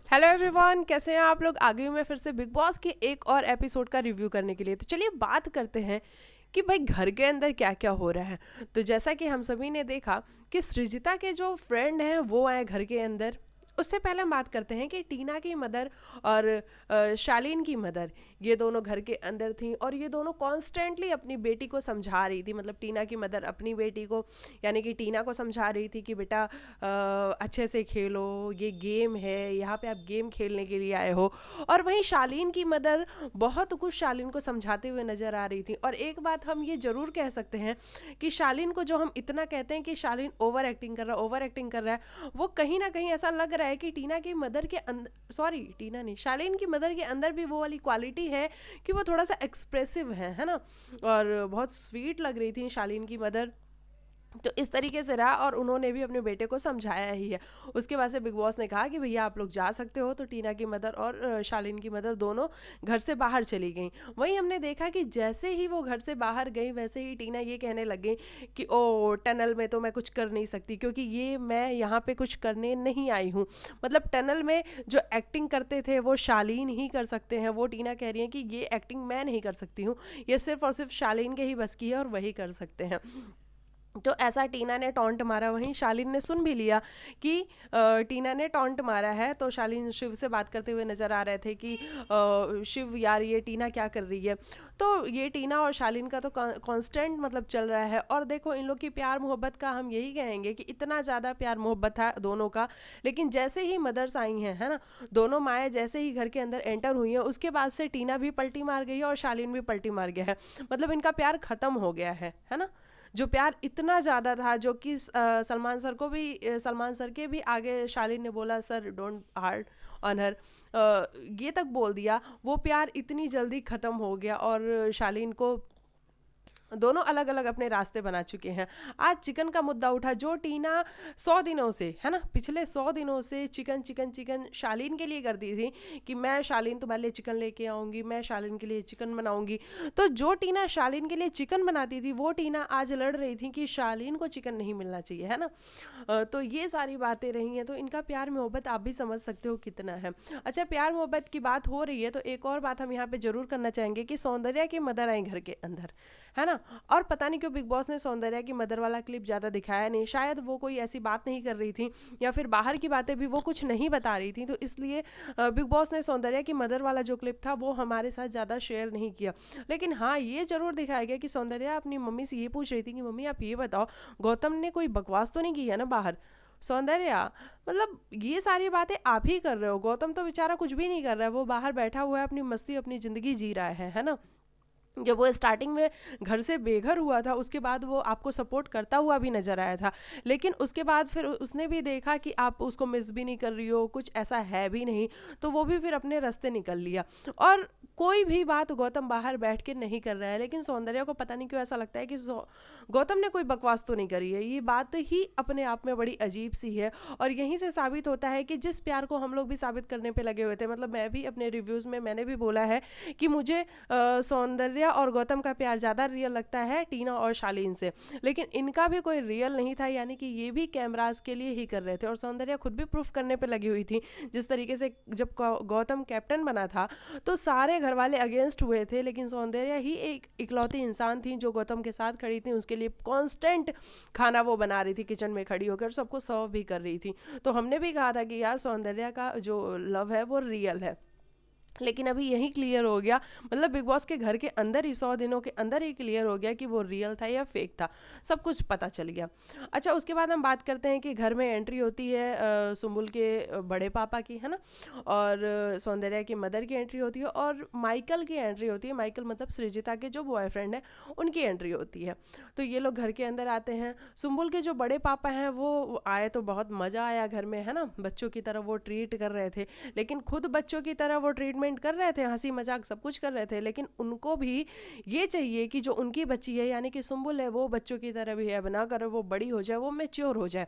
Hello everyone, कैसे हैं आप लोग। आगे हूँ मैं फिर से बिग बॉस के एक और एपिसोड का रिव्यू करने के लिए। तो चलिए बात करते हैं कि भाई घर के अंदर क्या क्या हो रहा है। तो जैसा कि हम सभी ने देखा कि सृजिता के जो फ्रेंड हैं वो आए घर के अंदर। उससे पहले हम बात करते हैं कि टीना की मदर और शालीन की मदर, ये दोनों घर के अंदर थी और ये दोनों कॉन्स्टेंटली अपनी बेटी को समझा रही थी। मतलब टीना की मदर अपनी बेटी को यानी कि टीना को समझा रही थी कि बेटा अच्छे से खेलो, ये गेम है, यहाँ पे आप गेम खेलने के लिए आए हो। और वहीं शालीन की मदर बहुत कुछ शालीन को समझाते हुए नजर आ रही थी। और एक बात हम ये जरूर कह सकते हैं कि शालीन को जो हम इतना कहते हैं कि शालीन ओवर एक्टिंग कर रहा है, ओवर एक्टिंग कर रहा है, वो कहीं ना कहीं ऐसा लग रहा है कि टीना की मदर के अंदर, सॉरी टीना नहीं, शालीन की मदर के अंदर भी वो वाली क्वालिटी है कि वो थोड़ा सा एक्सप्रेसिव है ना। और बहुत स्वीट लग रही थी शालीन की मदर। तो इस तरीके से रहा और उन्होंने भी अपने बेटे को समझाया ही है। उसके बाद से बिग बॉस ने कहा कि भैया आप लोग जा सकते हो। तो टीना की मदर और शालीन की मदर दोनों घर से बाहर चली गई। वहीं हमने देखा कि जैसे ही वो घर से बाहर गई वैसे ही टीना ये कहने लग गई कि ओ टनल में तो मैं कुछ कर नहीं सकती, क्योंकि ये मैं यहाँ पे कुछ करने नहीं आई हूँ। मतलब टनल में जो एक्टिंग करते थे वो शालीन ही कर सकते हैं। वो टीना कह रही है कि ये एक्टिंग मैं नहीं कर सकती हूँ, ये सिर्फ और सिर्फ शालीन के ही बस की है और वही कर सकते हैं। तो ऐसा टीना ने टॉन्ट मारा। वहीं शालीन ने सुन भी लिया कि टीना ने टॉन्ट मारा है। तो शालीन शिव से बात करते हुए नजर आ रहे थे कि शिव यार ये टीना क्या कर रही है। तो ये टीना और शालीन का तो कांस्टेंट मतलब चल रहा है। और देखो इन लोग की प्यार मोहब्बत का हम यही कहेंगे कि इतना ज़्यादा प्यार मोहब्बत है दोनों का। लेकिन जैसे ही मदर्स आई हैं, है ना, दोनों माएँ जैसे ही घर के अंदर एंटर हुई हैं उसके बाद से टीना भी पलटी मार गई है और शालीन भी पलटी मार गया है। मतलब इनका प्यार खत्म हो गया है ना। जो प्यार इतना ज़्यादा था, जो कि सलमान सर को भी सलमान सर के भी आगे शालीन ने बोला sir don't hard on her, ये तक बोल दिया। वो प्यार इतनी जल्दी ख़त्म हो गया और शालीन को दोनों अलग अलग अपने रास्ते बना चुके हैं। आज चिकन का मुद्दा उठा। जो टीना 100 दिनों से, है ना, पिछले 100 दिनों से चिकन चिकन चिकन शालीन के लिए करती थी कि मैं शालीन तुम्हारे लिए चिकन लेके आऊँगी, मैं शालीन के लिए चिकन बनाऊँगी। तो जो टीना शालीन के लिए चिकन बनाती थी वो टीना आज लड़ रही थी कि शालीन को चिकन नहीं मिलना चाहिए, है ना। तो ये सारी बातें रही हैं। तो इनका प्यार मोहब्बत आप भी समझ सकते हो कितना है। अच्छा, प्यार मोहब्बत की बात हो रही है तो एक और बात हम यहाँ पे जरूर करना चाहेंगे कि सौंदर्या की मदर आई घर के अंदर, है ना। और पता नहीं क्यों बिग बॉस ने सौंदर्या की मदर वाला क्लिप ज़्यादा दिखाया नहीं। शायद वो कोई ऐसी बात नहीं कर रही थी या फिर बाहर की बातें भी वो कुछ नहीं बता रही थी। तो इसलिए बिग बॉस ने सौंदर्या की मदर वाला जो क्लिप था वो हमारे साथ ज़्यादा शेयर नहीं किया। लेकिन हाँ, ये जरूर दिखाया गया कि सौंदर्या अपनी मम्मी से ये पूछ रही थी कि मम्मी आप ये बताओ गौतम ने कोई बकवास तो नहीं की है ना बाहर। सौंदर्या, मतलब ये सारी बातें आप ही कर रहे हो। गौतम तो बेचारा कुछ भी नहीं कर रहा है, वो बाहर बैठा हुआ है, अपनी मस्ती अपनी जिंदगी जी रहा है ना। जब वो स्टार्टिंग में घर से बेघर हुआ था उसके बाद वो आपको सपोर्ट करता हुआ भी नजर आया था। लेकिन उसके बाद फिर उसने भी देखा कि आप उसको मिस भी नहीं कर रही हो, कुछ ऐसा है भी नहीं, तो वो भी फिर अपने रास्ते निकल लिया। और कोई भी बात गौतम बाहर बैठ के नहीं कर रहा है। लेकिन सौंदर्या को पता नहीं क्यों ऐसा लगता है कि गौतम ने कोई बकवास तो नहीं करी है। ये बात ही अपने आप में बड़ी अजीब सी है। और यहीं से साबित होता है कि जिस प्यार को हम लोग भी साबित करने पे लगे हुए थे, मतलब मैं भी अपने रिव्यूज़ में मैंने भी बोला है कि मुझे सौंदर्या और गौतम का प्यार ज़्यादा रियल लगता है टीना और शालीन से। लेकिन इनका भी कोई रियल नहीं था, यानी कि ये भी कैमरास के लिए ही कर रहे थे। और सौंदर्या खुद भी प्रूफ करने पे लगी हुई थी। जिस तरीके से जब गौतम कैप्टन बना था तो सारे घर वाले अगेंस्ट हुए थे, लेकिन सौंदर्या ही एक इकलौती इंसान थी जो गौतम के साथ खड़ी थी। उसके लिए कांस्टेंट खाना वो बना रही थी, किचन में खड़ी होकर सबको सर्व भी कर रही थी। तो हमने भी कहा था कि यार सौंदर्या का जो लव है वो रियल है। लेकिन अभी यही क्लियर हो गया, मतलब बिग बॉस के घर के अंदर ही 100 दिनों के अंदर ही क्लियर हो गया कि वो रियल था या फेक था। सब कुछ पता चल गया। अच्छा, उसके बाद हम बात करते हैं कि घर में एंट्री होती है सुम्बुल के बड़े पापा की, है ना। और सौंदर्या की मदर की एंट्री होती है और माइकल की एंट्री होती है। माइकल मतलब सृजिता के जो बॉयफ्रेंड है उनकी एंट्री होती है। तो ये लोग घर के अंदर आते हैं। सुम्बुल के जो बड़े पापा हैं वो आए तो बहुत मज़ा आया घर में, है ना। बच्चों की तरह वो ट्रीट कर रहे थे। लेकिन खुद बच्चों की तरह वो ट्रीटमेंट कर रहे थे, हंसी मजाक सब कुछ कर रहे थे। लेकिन उनको भी ये चाहिए कि जो उनकी बच्ची है यानी कि सुम्बुल है वो बच्चों की तरह बिहेव ना करे, वो बड़ी हो जाए, वो मैच्योर हो जाए।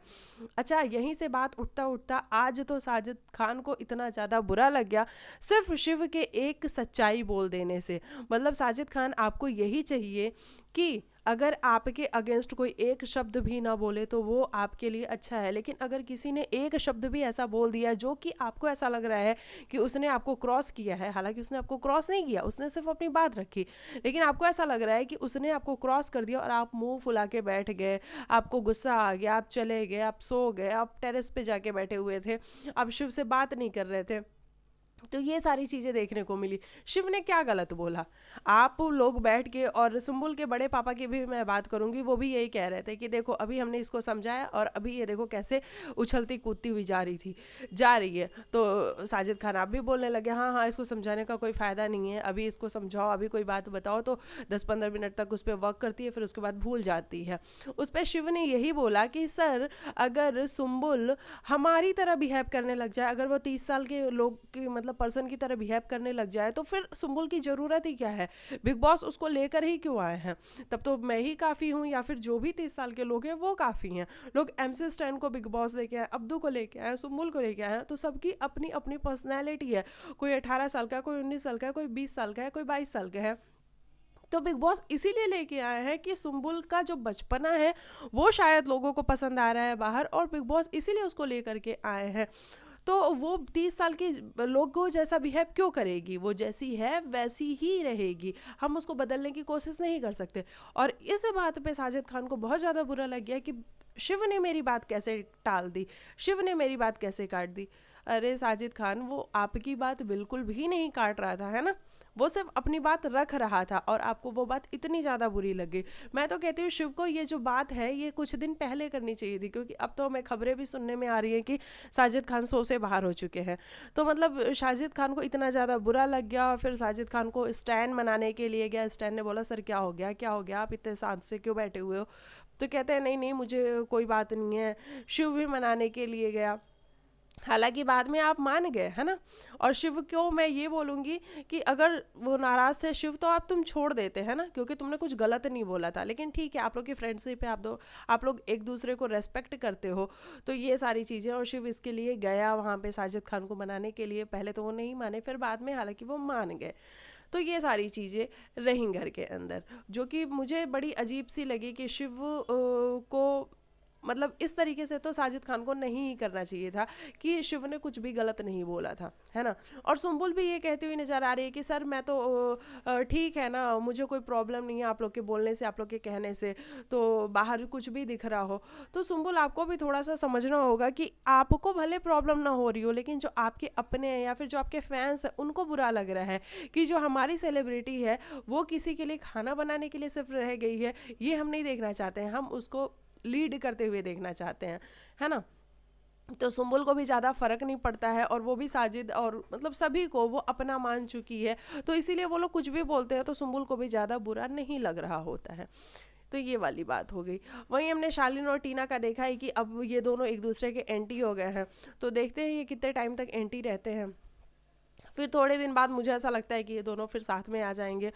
अच्छा, यहीं से बात उठता उठता आज तो साजिद खान को इतना ज़्यादा बुरा लग गया सिर्फ शिव के एक सच्चाई बोल देने से। मतलब साजिद खान, आपको यही चाहिए कि अगर आपके अगेंस्ट कोई एक शब्द भी ना बोले तो वो आपके लिए अच्छा है, लेकिन अगर किसी ने एक शब्द भी ऐसा बोल दिया जो कि आपको ऐसा लग रहा है कि उसने आपको क्रॉस किया है, हालांकि उसने आपको क्रॉस नहीं किया, उसने सिर्फ अपनी बात रखी, लेकिन आपको ऐसा लग रहा है कि उसने आपको क्रॉस कर दिया और आप मुंह फुला के बैठ गए, आपको गुस्सा आ गया, आप चले गए, आप सो गए, आप टेरेस पे जाके बैठे हुए थे, आप शिव से बात नहीं कर रहे थे, तो ये सारी चीजें देखने को मिली। शिव ने क्या गलत बोला? आप लोग बैठ के, और सुम्बुल के बड़े पापा की भी मैं बात करूंगी, वो भी यही कह रहे थे कि देखो अभी हमने इसको समझाया और अभी ये देखो कैसे उछलती कूदती हुई जा रही है। तो साजिद खान आप भी बोलने लगे, हाँ हाँ इसको समझाने का कोई फायदा नहीं है, अभी इसको समझाओ, अभी कोई बात बताओ, तो 10-15 मिनट तक उस पर वर्क करती है, फिर उसके बाद भूल जाती है। उस पर शिव ने यही बोला कि सर, अगर सुम्बुल हमारी तरह बिहेव करने लग जाए, अगर वो 30 साल के लोग की मतलब पर्सन की तरह बिहेव करने लग जाए, तो फिर सुम्बुल की जरूरत ही क्या है? बिग बॉस उसको लेकर ही क्यों आए हैं? तब तो मैं ही काफी हूँ, या फिर जो भी 30 साल के लोग हैं वो काफी हैं। लोग MC स्टैन को बिग बॉस लेके आए, अब्दू को लेके आए, सुम्बुल को लेके आए, तो सबकी अपनी अपनी पर्सनैलिटी है। कोई 18 साल का है, कोई 19 साल का है, कोई 20 साल का है, कोई 22 साल का है। तो बिग बॉस इसीलिए लेके आए हैं कि सुम्बुल का जो बचपना है वो शायद लोगों को पसंद आ रहा है बाहर, और बिग बॉस इसीलिए उसको लेकर के आए हैं। तो वो 30 साल के लोगों जैसा बिहेव क्यों करेगी? वो जैसी है वैसी ही रहेगी, हम उसको बदलने की कोशिश नहीं कर सकते। और इस बात पे साजिद खान को बहुत ज़्यादा बुरा लग गया कि शिव ने मेरी बात कैसे टाल दी, शिव ने मेरी बात कैसे काट दी। अरे साजिद खान, वो आपकी बात बिल्कुल भी नहीं काट रहा था, है ना, वो सिर्फ अपनी बात रख रहा था, और आपको वो बात इतनी ज़्यादा बुरी लगी। मैं तो कहती हूँ शिव को ये जो बात है ये कुछ दिन पहले करनी चाहिए थी, क्योंकि अब तो हमें खबरें भी सुनने में आ रही हैं कि साजिद खान शो से बाहर हो चुके हैं। तो मतलब साजिद खान को इतना ज़्यादा बुरा लग गया, फिर साजिद खान को स्टैंड मनाने के लिए गया। स्टैंड ने बोला, सर क्या हो गया, क्या हो गया, आप इतने शांत से क्यों बैठे हुए हो? तो कहते हैं नहीं नहीं मुझे कोई बात नहीं है। शिव भी मनाने के लिए गया, हालांकि बाद में आप मान गए, है ना। और शिव को मैं ये बोलूँगी कि अगर वो नाराज़ थे शिव, तो आप तुम छोड़ देते, है ना, क्योंकि तुमने कुछ गलत नहीं बोला था। लेकिन ठीक है, आप लोग की फ्रेंडशिप है, आप लोग एक दूसरे को रेस्पेक्ट करते हो, तो ये सारी चीज़ें। और शिव इसके लिए गया वहाँ पे साजिद खान को मनाने के लिए, पहले तो वो नहीं माने, फिर बाद में हालांकि वो मान गए। तो ये सारी चीज़ें रहीं घर के अंदर, जो कि मुझे बड़ी अजीब सी लगी कि शिव को मतलब इस तरीके से तो साजिद खान को नहीं करना चाहिए था, कि शिव ने कुछ भी गलत नहीं बोला था, है ना। और सुम्बुल भी ये कहती हुई नजर आ रही है कि सर मैं तो ठीक है ना, मुझे कोई प्रॉब्लम नहीं है आप लोग के बोलने से, आप लोग के कहने से, तो बाहर कुछ भी दिख रहा हो। तो सुम्बुल आपको भी थोड़ा सा समझना होगा कि आपको भले प्रॉब्लम ना हो रही हो, लेकिन जो आपके अपने हैं या फिर जो आपके फैंस हैं उनको बुरा लग रहा है कि जो हमारी सेलिब्रिटी है वो किसी के लिए खाना बनाने के लिए सिर्फ रह गई है। ये हम नहीं देखना चाहते हैं, हम उसको लीड करते हुए देखना चाहते हैं, है ना। तो सुम्बुल को भी ज़्यादा फर्क नहीं पड़ता है, और वो भी साजिद और मतलब सभी को वो अपना मान चुकी है, तो इसीलिए वो लोग कुछ भी बोलते हैं तो सुम्बुल को भी ज़्यादा बुरा नहीं लग रहा होता है। तो ये वाली बात हो गई। वहीं हमने शालीन और टीना का देखा है कि अब ये दोनों एक दूसरे के एंटी हो गए हैं, तो देखते हैं ये कितने टाइम तक एंटी रहते हैं। फिर थोड़े दिन बाद मुझे ऐसा लगता है कि ये दोनों फिर साथ में आ जाएंगे।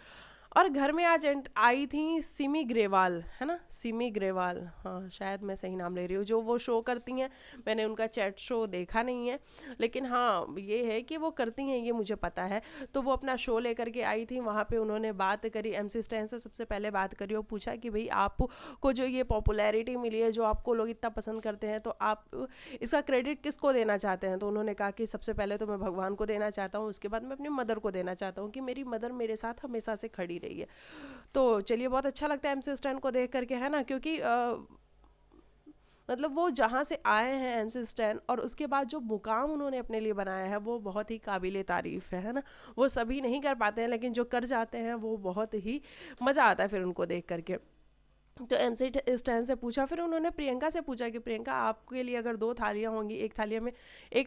और घर में आज आई थी सिमी ग्रेवाल, है ना, सिमी ग्रेवाल, हाँ शायद मैं सही नाम ले रही हूँ, जो वो शो करती हैं। मैंने उनका चैट शो देखा नहीं है, लेकिन हाँ ये है कि वो करती हैं, ये मुझे पता है। तो वो अपना शो लेकर के आई थी, वहाँ पे उन्होंने बात करी, MC स्टैन से सबसे पहले बात करी और पूछा कि भाई आपको जो ये पॉपुलैरिटी मिली है, जो आपको लोग इतना पसंद करते हैं, तो आप इसका क्रेडिट किसको देना चाहते हैं? तो उन्होंने कहा कि सबसे पहले तो मैं भगवान को देना चाहता हूँ, उसके बाद मैं अपनी मदर को देना चाहता हूँ कि मेरी मदर मेरे साथ हमेशा से खड़ी रही है। तो चलिए, बहुत अच्छा लगता है MC स्टैन को देख करके, है ना, क्योंकि मतलब वो जहाँ से आए हैं MC स्टैन, और उसके बाद जो मुकाम उन्होंने अपने लिए बनाया है वो बहुत ही काबिले तारीफ़ है ना। वो सभी नहीं कर पाते हैं, लेकिन जो कर जाते हैं वो बहुत ही मज़ा आता है फिर उनको देख करके। तो MC स्टैन से पूछा, फिर उन्होंने प्रियंका से पूछा कि प्रियंका आपके लिए अगर 2 थालियाँ होंगी, एक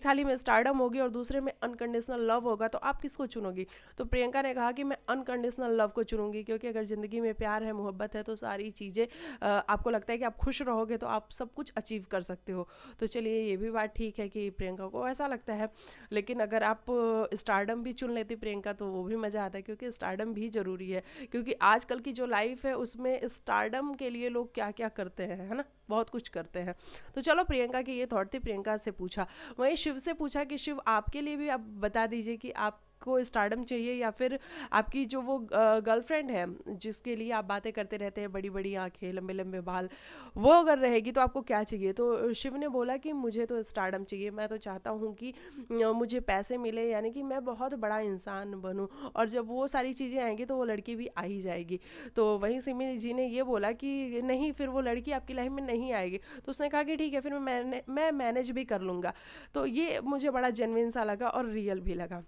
थाली में स्टारडम होगी और दूसरे में अनकंडीशनल लव होगा, तो आप किसको चुनोगी? तो प्रियंका ने कहा कि मैं अनकंडीशनल लव को चुनूंगी, क्योंकि अगर ज़िंदगी में प्यार है, मोहब्बत है, तो सारी चीज़ें आपको लगता है कि आप खुश रहोगे तो आप सब कुछ अचीव कर सकते हो। तो चलिए, ये भी बात ठीक है कि प्रियंका को ऐसा लगता है। लेकिन अगर आप स्टारडम भी चुन लेती प्रियंका, तो वो भी मज़ा आता है, क्योंकि स्टारडम भी ज़रूरी है। क्योंकि आजकल की जो लाइफ है उसमें स्टारडम के लिए लोग क्या क्या करते हैं, है ना, बहुत कुछ करते हैं। तो चलो, प्रियंका की ये थॉट थी, प्रियंका से पूछा। वहीं शिव से पूछा कि शिव आपके लिए भी आप बता दीजिए कि आप आपको स्टारडम चाहिए या फिर आपकी जो वो गर्लफ्रेंड है जिसके लिए आप बातें करते रहते हैं, बड़ी बड़ी आंखें, लंबे लंबे बाल, वो अगर रहेगी तो आपको क्या चाहिए? तो शिव ने बोला कि मुझे तो स्टारडम चाहिए, मैं तो चाहता हूँ कि मुझे पैसे मिले, यानी कि मैं बहुत बड़ा इंसान बनूं, और जब वो सारी चीज़ें आएंगी तो वो लड़की भी आ ही जाएगी। तो वहीं सिमी जी ने ये बोला कि नहीं, फिर वो लड़की आपकी लाइफ में नहीं आएगी। तो उसने कहा कि ठीक है, फिर मैं मैनेज भी कर लूँगा। तो ये मुझे बड़ा जेन्युइन सा लगा और रियल भी लगा।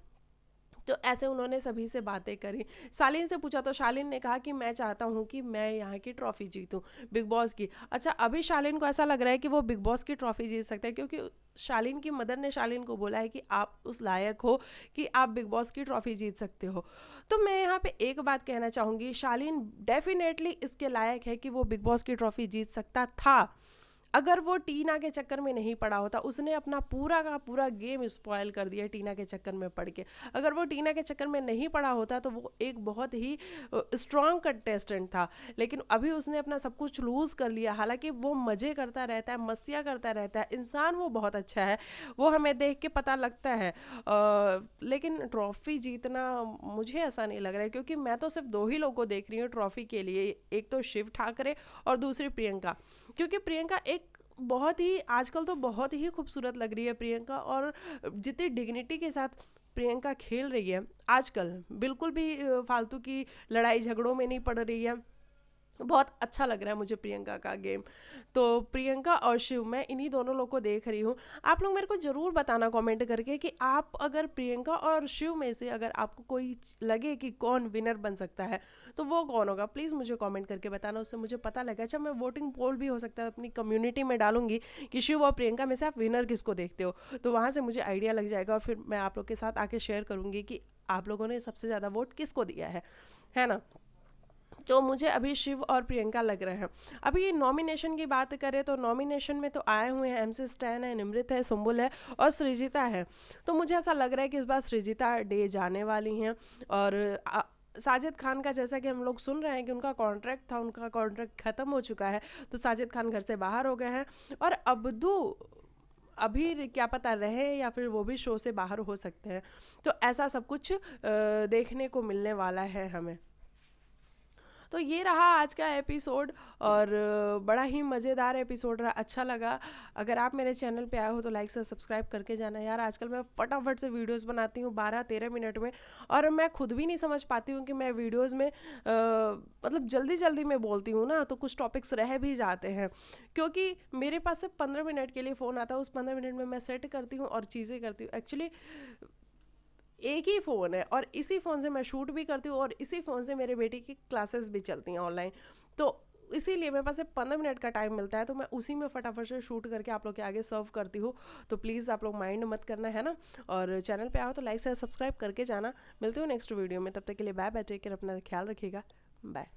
तो ऐसे उन्होंने सभी से बातें करी। शालीन से पूछा तो शालीन ने कहा कि मैं चाहता हूँ कि मैं यहाँ की ट्रॉफी जीतूं, बिग बॉस की। अच्छा, अभी शालीन को ऐसा लग रहा है कि वो बिग बॉस की ट्रॉफी जीत सकता है, क्योंकि शालीन की मदर ने शालीन को बोला है कि आप उस लायक हो कि आप बिग बॉस की ट्रॉफी जीत सकते हो। तो मैं यहाँ पे एक बात कहना चाहूँगी, शालीन डेफिनेटली इसके लायक है कि वो बिग बॉस की ट्रॉफी जीत सकता था, अगर वो टीना के चक्कर में नहीं पड़ा होता। उसने अपना पूरा का पूरा गेम स्पॉयल कर दिया टीना के चक्कर में पड़ के। अगर वो टीना के चक्कर में नहीं पड़ा होता तो वो एक बहुत ही स्ट्रांग कंटेस्टेंट था, लेकिन अभी उसने अपना सब कुछ लूज़ कर लिया। हालांकि वो मज़े करता रहता है, मस्तियाँ करता रहता है, इंसान वो बहुत अच्छा है, वो हमें देख के पता लगता है। लेकिन ट्रॉफी जीतना मुझे ऐसा नहीं लग रहा है, क्योंकि मैं तो सिर्फ दो ही लोगों को देख रही हूँ ट्रॉफी के लिए, एक तो शिव ठाकरे और दूसरी प्रियंका। क्योंकि प्रियंका एक बहुत ही, आजकल तो बहुत ही खूबसूरत लग रही है प्रियंका, और जितनी डिग्निटी के साथ प्रियंका खेल रही है आजकल, बिल्कुल भी फालतू की लड़ाई झगड़ों में नहीं पड़ रही है। बहुत अच्छा लग रहा है मुझे प्रियंका का गेम। तो प्रियंका और शिव, मैं इन्हीं दोनों लोग को देख रही हूँ। आप लोग मेरे को ज़रूर बताना कमेंट करके कि आप अगर प्रियंका और शिव में से अगर आपको कोई लगे कि कौन विनर बन सकता है तो वो कौन होगा, प्लीज़ मुझे कमेंट करके बताना, उससे मुझे पता लगा। अच्छा, मैं वोटिंग पोल भी हो सकता है अपनी कम्युनिटी में डालूंगी कि शिव और प्रियंका में से आप विनर किसको देखते हो, तो वहाँ से मुझे आइडिया लग जाएगा, और फिर मैं आप लोग के साथ आके शेयर करूँगी कि आप लोगों ने सबसे ज़्यादा वोट किसको दिया है ना। तो मुझे अभी शिव और प्रियंका लग रहे हैं। अभी नॉमिनेशन की बात करें तो नॉमिनेशन में तो आए हुए हैं एमसी स्टैन है, निमृत है, सुम्बुल है और सृजिता है। तो मुझे ऐसा लग रहा है कि इस बार सृजिता डे जाने वाली हैं। और साजिद खान का, जैसा कि हम लोग सुन रहे हैं कि उनका कॉन्ट्रैक्ट था, उनका कॉन्ट्रैक्ट ख़त्म हो चुका है, तो साजिद खान घर से बाहर हो गए हैं। और अब्दू अभी क्या पता रहे या फिर वो भी शो से बाहर हो सकते हैं। तो ऐसा सब कुछ देखने को मिलने वाला है हमें। तो ये रहा आज का एपिसोड, और बड़ा ही मज़ेदार एपिसोड रहा, अच्छा लगा। अगर आप मेरे चैनल पे आए हो तो लाइक से सब्सक्राइब करके जाना यार। आजकल मैं फटाफट से वीडियोस बनाती हूँ 12-13 मिनट में, और मैं खुद भी नहीं समझ पाती हूँ कि मैं वीडियोस में मतलब जल्दी जल्दी में बोलती हूँ ना, तो कुछ टॉपिक्स रह भी जाते हैं, क्योंकि मेरे पास सिर्फ 15 मिनट के लिए फ़ोन आता है। उस 15 मिनट में मैं सेट करती हूँ और चीज़ें करती हूँ। एक्चुअली एक ही फ़ोन है और इसी फ़ोन से मैं शूट भी करती हूँ, और इसी फ़ोन से मेरे बेटी की क्लासेस भी चलती हैं ऑनलाइन। तो इसीलिए मेरे पास सिर्फ 15 मिनट का टाइम मिलता है, तो मैं उसी में फटाफट से शूट करके आप लोग के आगे सर्व करती हूँ। तो प्लीज़ आप लोग माइंड मत करना, है ना। और चैनल पे आओ तो लाइक से सब्सक्राइब करके जाना। मिलती हूँ नेक्स्ट वीडियो में, तब तक के लिए बाय बाय, टेक केयर, अपना ख्याल रखिएगा, बाय।